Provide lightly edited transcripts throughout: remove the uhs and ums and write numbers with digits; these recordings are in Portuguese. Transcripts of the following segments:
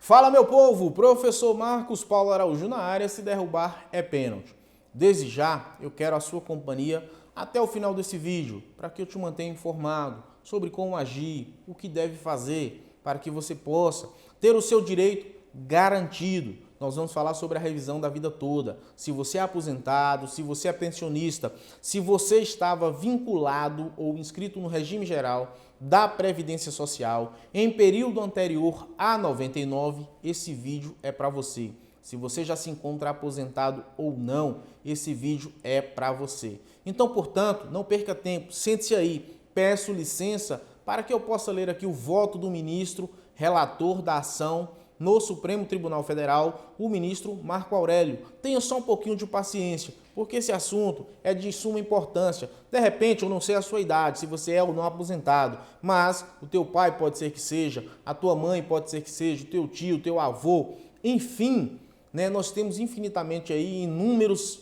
Fala, meu povo! Professor Marcos Paulo Araújo na área, se derrubar é pênalti. Desde já, eu quero a sua companhia até o final desse vídeo, para que eu te mantenha informado sobre como agir, o que deve fazer, para que você possa ter o seu direito garantido. Nós vamos falar sobre a revisão da vida toda. Se você é aposentado, se você é pensionista, se você estava vinculado ou inscrito no regime geral da Previdência Social em período anterior a 99, esse vídeo é para você. Se você já se encontra aposentado ou não, esse vídeo é para você. Então, portanto, não perca tempo, sente-se aí, peço licença para que eu possa ler aqui o voto do ministro relator da ação no Supremo Tribunal Federal, o ministro Marco Aurélio. Tenha só um pouquinho de paciência, porque esse assunto é de suma importância. De repente, eu não sei a sua idade, se você é ou não aposentado, mas o teu pai pode ser que seja, a tua mãe pode ser que seja, o teu tio, o teu avô, enfim, né, nós temos infinitamente aí inúmeros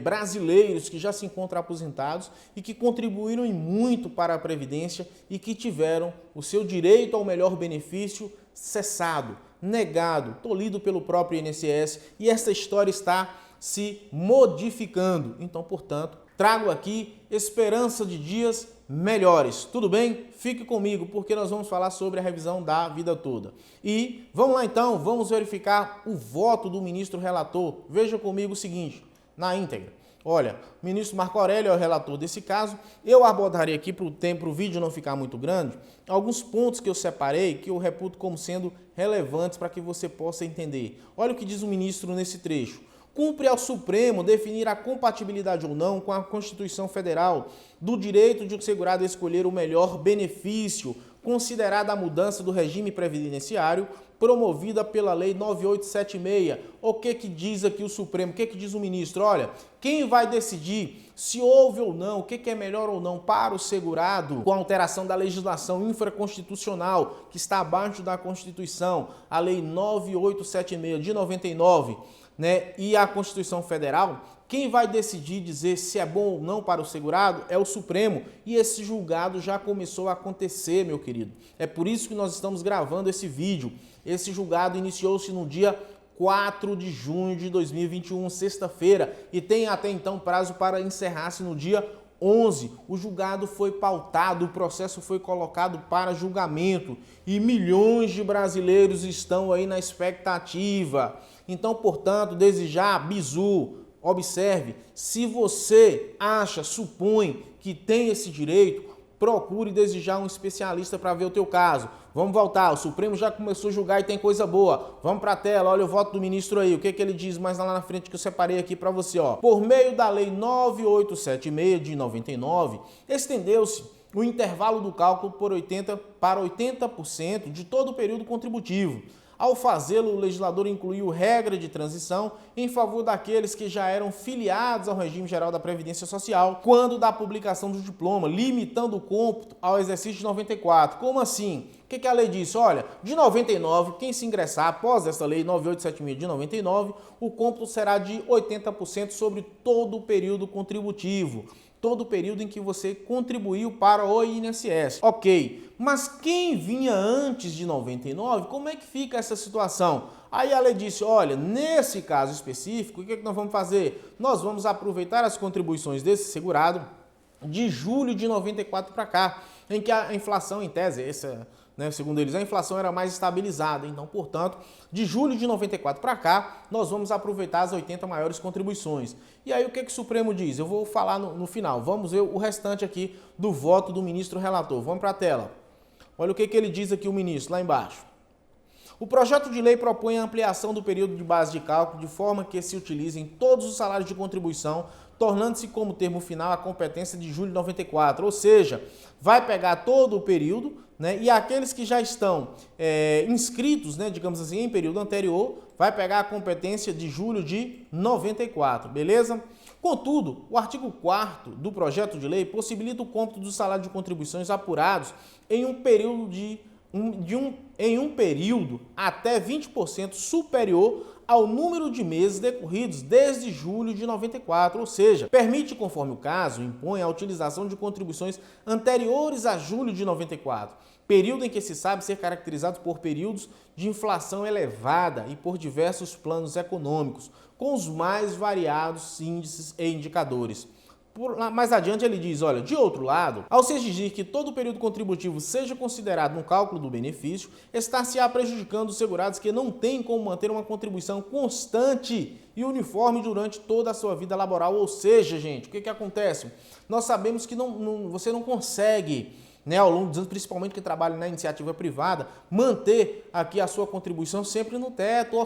brasileiros que já se encontram aposentados e que contribuíram em muito para a Previdência e que tiveram o seu direito ao melhor benefício cessado, negado, tolhido pelo próprio INSS, e essa história está se modificando. Então, portanto, trago aqui esperança de dias melhores. Tudo bem? Fique comigo, porque nós vamos falar sobre a revisão da vida toda. E vamos lá então, vamos verificar o voto do ministro relator. Veja comigo o seguinte, na íntegra. Olha, o ministro Marco Aurélio é o relator desse caso. Eu abordarei aqui para o vídeo não ficar muito grande, alguns pontos que eu separei, que eu reputo como sendo relevantes para que você possa entender. Olha o que diz o ministro nesse trecho. Cumpre ao Supremo definir a compatibilidade ou não com a Constituição Federal do direito de o segurado escolher o melhor benefício, considerada a mudança do regime previdenciário promovida pela Lei 9876. O que diz aqui o Supremo? O que diz o ministro? Olha, quem vai decidir se houve ou não, o que é melhor ou não para o segurado com a alteração da legislação infraconstitucional que está abaixo da Constituição, a Lei 9876 de 99, né, e a Constituição Federal, quem vai decidir dizer se é bom ou não para o segurado é o Supremo. E esse julgado já começou a acontecer, meu querido. É por isso que nós estamos gravando esse vídeo. Esse julgado iniciou-se no dia 4 de junho de 2021, sexta-feira, e tem até então prazo para encerrar-se no dia 11. O julgado foi pautado, o processo foi colocado para julgamento e milhões de brasileiros estão aí na expectativa. Então, portanto, desde já, bizu, observe, se você acha, supõe que tem esse direito, procure desde já um especialista para ver o teu caso. Vamos voltar, o Supremo já começou a julgar e tem coisa boa. Vamos para a tela, olha o voto do ministro aí, o que ele diz mais lá na frente que eu separei aqui para você, ó. Por meio da Lei 9876 de 99, estendeu-se o intervalo do cálculo para 80% de todo o período contributivo. Ao fazê-lo, o legislador incluiu regra de transição em favor daqueles que já eram filiados ao regime geral da Previdência Social quando da publicação do diploma, limitando o cômputo ao exercício de 94. Como assim? O que a lei disse? Olha, de 99, quem se ingressar após essa lei 9876 de 99, o cômputo será de 80% sobre todo o período contributivo. Todo o período em que você contribuiu para o INSS. Ok, mas quem vinha antes de 99, como é que fica essa situação? Aí a lei disse, olha, nesse caso específico, o que nós vamos fazer? Nós vamos aproveitar as contribuições desse segurado de julho de 94 para cá, em que a inflação, em tese, segundo eles, a inflação era mais estabilizada. Então, portanto, de julho de 94 para cá, nós vamos aproveitar as 80 maiores contribuições. E aí, o que o Supremo diz? Eu vou falar no final. Vamos ver o restante aqui do voto do ministro relator. Vamos para a tela. Olha o que ele diz aqui, o ministro, lá embaixo. O projeto de lei propõe a ampliação do período de base de cálculo de forma que se utilizem todos os salários de contribuição, tornando-se como termo final a competência de julho de 94. Ou seja, vai pegar todo o período, né, e aqueles que já estão inscritos, né, digamos assim, em período anterior, vai pegar a competência de julho de 94, beleza? Contudo, o artigo 4º do projeto de lei possibilita o cômputo do salário de contribuições apurados em um período até 20% superior ao número de meses decorridos desde julho de 94, ou seja, permite, conforme o caso, impõe a utilização de contribuições anteriores a julho de 94, período em que se sabe ser caracterizado por períodos de inflação elevada e por diversos planos econômicos, com os mais variados índices e indicadores. Mais adiante ele diz, olha, de outro lado, ao se exigir que todo período contributivo seja considerado no cálculo do benefício, está-se-á prejudicando os segurados que não têm como manter uma contribuição constante e uniforme durante toda a sua vida laboral. Ou seja, gente, o que acontece? Nós sabemos que você não consegue, ao longo dos anos, principalmente que trabalha na iniciativa privada, manter aqui a sua contribuição sempre no teto,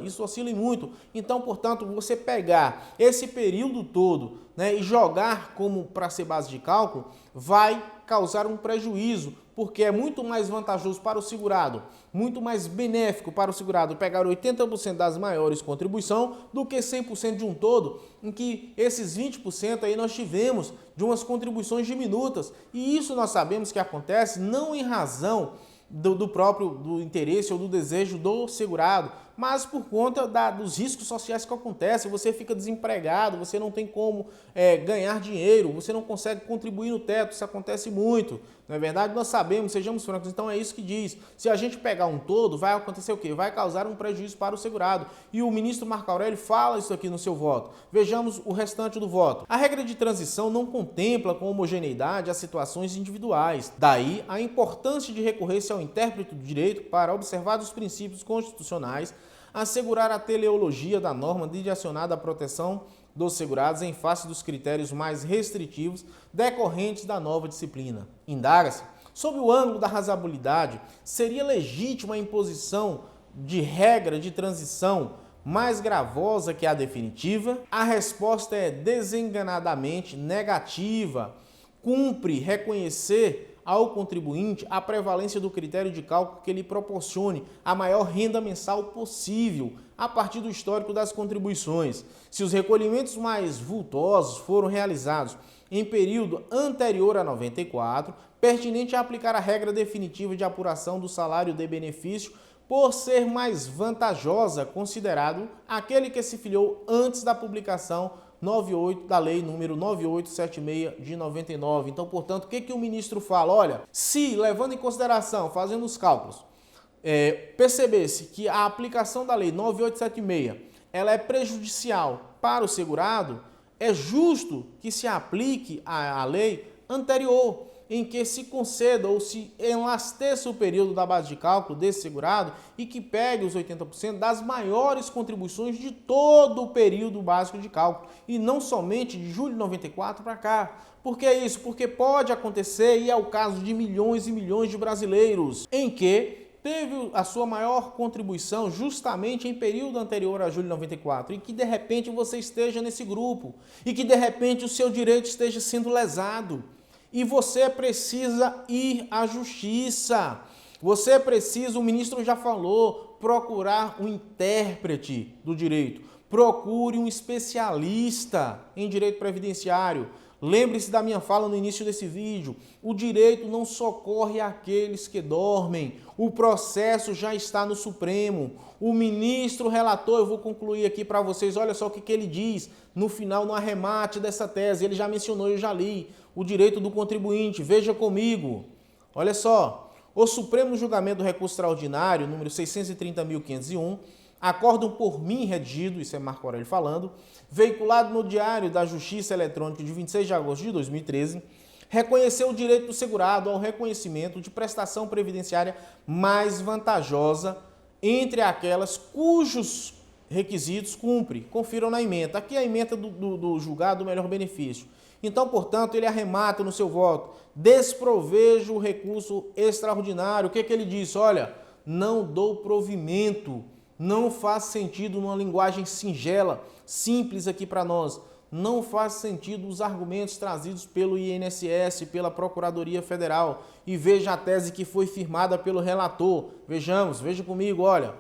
isso oscila muito. Então, portanto, você pegar esse período todo, e jogar como para ser base de cálculo, vai causar um prejuízo, porque é muito mais vantajoso para o segurado, muito mais benéfico para o segurado pegar 80% das maiores contribuições do que 100% de um todo, em que esses 20% aí nós tivemos de umas contribuições diminutas. E isso nós sabemos que acontece não em razão do interesse ou do desejo do segurado, mas por conta dos riscos sociais que acontecem. Você fica desempregado, você não tem como ganhar dinheiro, você não consegue contribuir no teto, isso acontece muito. Não é verdade? Nós sabemos, sejamos francos, então é isso que diz. Se a gente pegar um todo, vai acontecer o quê? Vai causar um prejuízo para o segurado. E o ministro Marco Aurélio fala isso aqui no seu voto. Vejamos o restante do voto. A regra de transição não contempla com homogeneidade as situações individuais. Daí a importância de recorrer-se ao intérprete do direito para observar os princípios constitucionais, assegurar a teleologia da norma direcionada à proteção dos segurados em face dos critérios mais restritivos decorrentes da nova disciplina. Indaga-se, sob o ângulo da razoabilidade, seria legítima a imposição de regra de transição mais gravosa que a definitiva? A resposta é desenganadamente negativa. Cumpre reconhecer ao contribuinte a prevalência do critério de cálculo que lhe proporcione a maior renda mensal possível a partir do histórico das contribuições. Se os recolhimentos mais vultosos foram realizados em período anterior a 94, pertinente a aplicar a regra definitiva de apuração do salário de benefício por ser mais vantajosa, considerado aquele que se filiou antes da publicação 98 da lei número 9876 de 99. Então, portanto, o que o ministro fala? Olha, se levando em consideração, fazendo os cálculos, percebesse que a aplicação da lei 9876 ela é prejudicial para o segurado, é justo que se aplique a lei anterior, em que se conceda ou se enlasteça o período da base de cálculo desse segurado e que pegue os 80% das maiores contribuições de todo o período básico de cálculo e não somente de julho de 94 para cá. Por que isso? Porque pode acontecer, e é o caso de milhões e milhões de brasileiros, em que teve a sua maior contribuição justamente em período anterior a julho de 94 e que de repente você esteja nesse grupo e que de repente o seu direito esteja sendo lesado. E você precisa ir à justiça. Você precisa, o ministro já falou, procurar um intérprete do direito. Procure um especialista em direito previdenciário. Lembre-se da minha fala no início desse vídeo. O direito não socorre aqueles que dormem. O processo já está no Supremo. O ministro relator, eu vou concluir aqui para vocês, olha só o que ele diz no final, no arremate dessa tese. Ele já mencionou, eu já li. O direito do contribuinte, veja comigo. Olha só, o Supremo Julgamento do Recurso Extraordinário, número 630.501, acórdão por mim redigido, isso é Marco Aurélio falando, veiculado no Diário da Justiça Eletrônica de 26 de agosto de 2013, reconheceu o direito do segurado ao reconhecimento de prestação previdenciária mais vantajosa entre aquelas cujos requisitos cumpre. Confiram na ementa. Aqui é a ementa do julgado do melhor benefício. Então, portanto, ele arremata no seu voto, desprovejo o recurso extraordinário. O que ele diz? Olha, não dou provimento, não faz sentido numa linguagem singela, simples aqui para nós, não faz sentido os argumentos trazidos pelo INSS, pela Procuradoria Federal. E veja a tese que foi firmada pelo relator. Veja comigo, olha.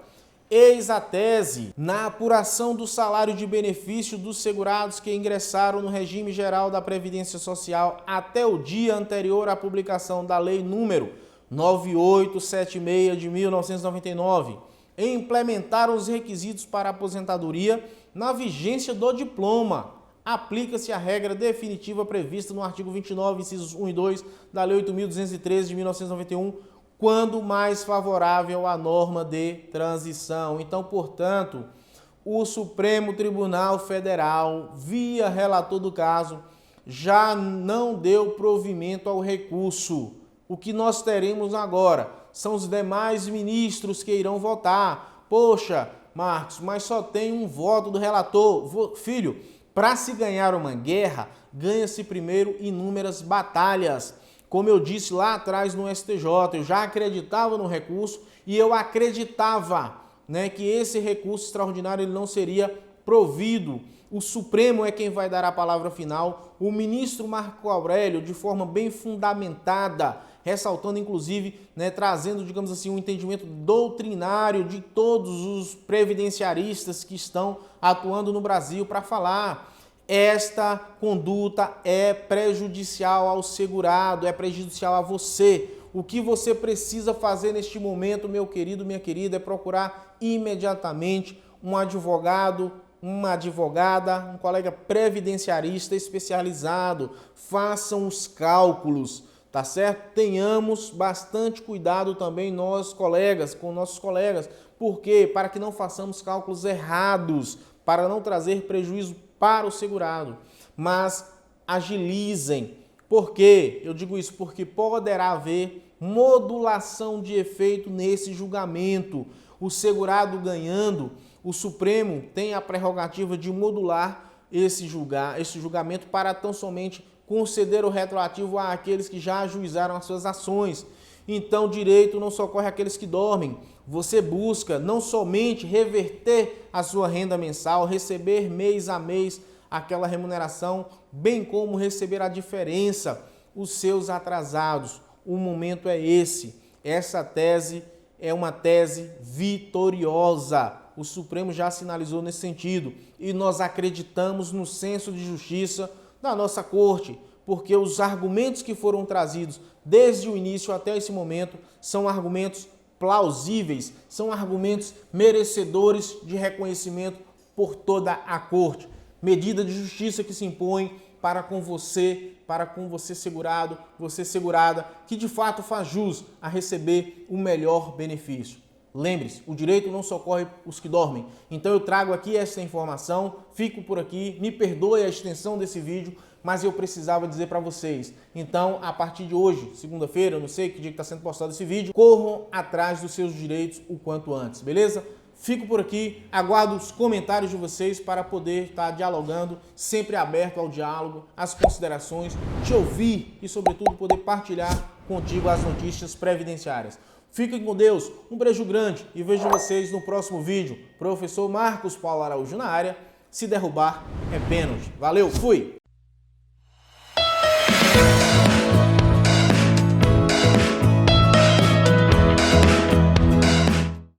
Eis a tese: na apuração do salário de benefício dos segurados que ingressaram no regime geral da Previdência Social até o dia anterior à publicação da Lei número 9876 de 1999, e implementaram os requisitos para aposentadoria na vigência do diploma. Aplica-se a regra definitiva prevista no artigo 29, incisos 1 e 2 da Lei 8.213 de 1991, quando mais favorável à norma de transição. Então, portanto, o Supremo Tribunal Federal, via relator do caso, já não deu provimento ao recurso. O que nós teremos agora são os demais ministros que irão votar. Poxa, Marcos, mas só tem um voto do relator. Filho, para se ganhar uma guerra, ganha-se primeiro inúmeras batalhas. Como eu disse lá atrás no STJ, eu já acreditava no recurso e eu acreditava, né, que esse recurso extraordinário ele não seria provido. O Supremo é quem vai dar a palavra final. O ministro Marco Aurélio, de forma bem fundamentada, ressaltando inclusive, né, trazendo, digamos assim, um entendimento doutrinário de todos os previdenciaristas que estão atuando no Brasil para falar: esta conduta é prejudicial ao segurado, é prejudicial a você. O que você precisa fazer neste momento, meu querido, minha querida, é procurar imediatamente um advogado, uma advogada, um colega previdenciarista especializado. Façam os cálculos, tá certo? Tenhamos bastante cuidado também nós, colegas, com nossos colegas. Por quê? Para que não façamos cálculos errados, para não trazer prejuízo para o segurado. Mas agilizem. Por quê? Eu digo isso porque poderá haver modulação de efeito nesse julgamento. O segurado ganhando, o Supremo tem a prerrogativa de modular esse julgamento para tão somente conceder o retroativo àqueles que já ajuizaram as suas ações. Então, direito não socorre àqueles que dormem. Você busca não somente reverter a sua renda mensal, receber mês a mês aquela remuneração, bem como receber a diferença, os seus atrasados. O momento é esse. Essa tese é uma tese vitoriosa. O Supremo já sinalizou nesse sentido e nós acreditamos no senso de justiça da nossa Corte, porque os argumentos que foram trazidos desde o início até esse momento são argumentos plausíveis, são argumentos merecedores de reconhecimento por toda a Corte. Medida de justiça que se impõe para com você segurado, você segurada, que de fato faz jus a receber o melhor benefício. Lembre-se, o direito não socorre os que dormem. Então eu trago aqui essa informação, fico por aqui, me perdoe a extensão desse vídeo, mas eu precisava dizer para vocês. Então, a partir de hoje, segunda-feira, eu não sei que dia que está sendo postado esse vídeo, corram atrás dos seus direitos o quanto antes, beleza? Fico por aqui, aguardo os comentários de vocês para poder estar dialogando, sempre aberto ao diálogo, às considerações, te ouvir e, sobretudo, poder partilhar contigo as notícias previdenciárias. Fiquem com Deus, um beijo grande e vejo vocês no próximo vídeo. Professor Marcos Paulo Araújo na área, se derrubar é pênalti. Valeu, fui!